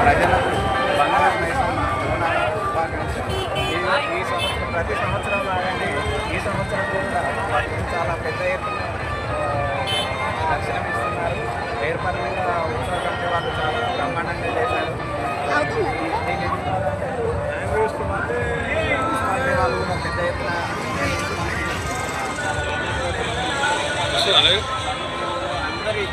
ప్రజలకు బంగారు మైసమ్మ బోనాల శుభాకాంక్షలు. ప్రతి సంవత్సరం లాగానే ఈ సంవత్సరం కూడా భక్తులు చాలా పెద్ద ఎత్తున దర్శనమిస్తున్నారు. ఏర్పడిన ఉత్సవ కమిటీ వాళ్ళు చాలా బ్రహ్మాండంగా చేశారు. దీని మున్సిపాలిటీ వాళ్ళు కూడా పెద్ద ఎత్తున అందరి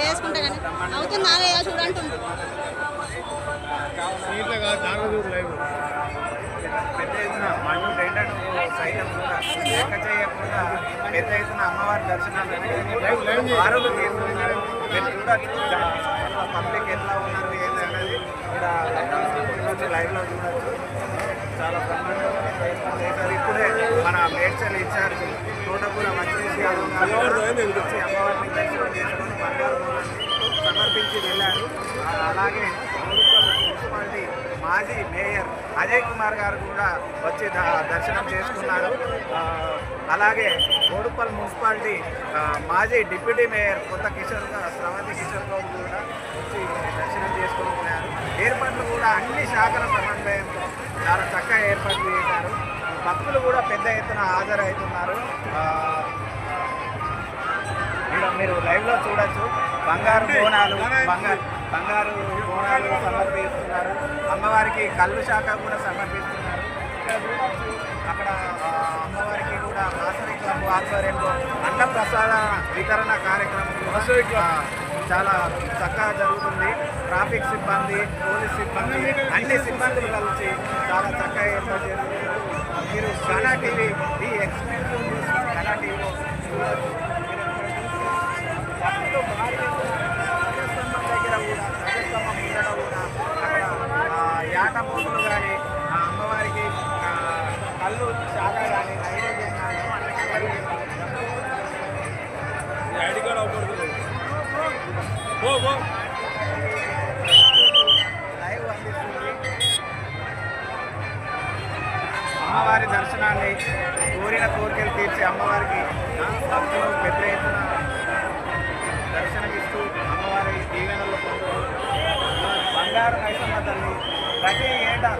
వేసుకుంటా కానీ అవుతుందా చూడంటుండ్రు. పెద్ద ఎత్తున మన్ను టెండర్లు సైతం కూడా లెక్క చేయకుండా పెద్ద ఎత్తున అమ్మవారి దర్శనాలు ఆరోగ్య తీరుతున్నారు. పబ్లిక్ ఎట్లా ఉన్నారు ఏంటి అనేది ఇక్కడ లైవ్లో చూడవచ్చు. చాలా బ్రహ్మాండంగా ప్రయత్నం చేశారు. ఇప్పుడే మన మేడ్చల్ ఇన్ఛార్జ్ తోటకూర మంచి అమ్మవారిని దర్శనం చేసుకొని బంగారు సమర్పించి వెళ్ళారు. అలాగే మున్సిపాలిటీ మాజీ మేయర్ అజయ్ కుమార్ గారు కూడా వచ్చి దర్శనం చేసుకున్నారు. అలాగే బోడుప్పల్ మున్సిపాలిటీ మాజీ డిప్యూటీ మేయర్ కొత్త స్రవంతి కిషోర్ గౌడ్ కూడా వచ్చి దర్శనం చేసుకుంటున్నారు. ఏర్పాట్లు కూడా అన్ని శాఖల సమన్వయంతో చాలా చక్కగా ఏర్పాట్లు చేశారు. భక్తులు కూడా పెద్ద ఎత్తున హాజరవుతున్నారు. మీరు లైవ్లో చూడొచ్చు. బంగారు బోనాలు సమర్పిస్తున్నారు. అమ్మవారికి కళ్ళు శాఖ కూడా సమర్పిస్తున్నారు. ఇక్కడ చూడొచ్చు. అక్కడ అమ్మవారికి కూడా మాసరి క్లబ్ ఆధ్వర్యంలో అన్నప్రసాద వితరణ కార్యక్రమం చాలా చక్కగా జరుగుతుంది. ట్రాఫిక్ సిబ్బంది, పోలీస్ సిబ్బంది, అన్ని సిబ్బందులు కలిసి చాలా చక్కగా ఏర్పాటు చేస్తున్నారు. మీరు ఘనా టీవీ ఈ ఎక్స్పీరియన్స్ ఘనా టీవీలో చూడవచ్చు. దగ్గర కూడా రాజస్తంభం ముందర కూడా అక్కడ యాట పోతులు కానీ అమ్మవారికి కళ్ళు శాఖ కానీ నైవేద్యం కానీ లైవ్ అందిస్తుంది. అమ్మవారి దర్శనాన్ని కోరిన కోరికలు తీర్చి అమ్మవారికి భక్తులు పెద్ద ఎత్తున దర్శనమిస్తూ అమ్మవారి దీవెనలు పొందుతూ బంగారు మైసమ్మ తల్లి ప్రతి ఏటా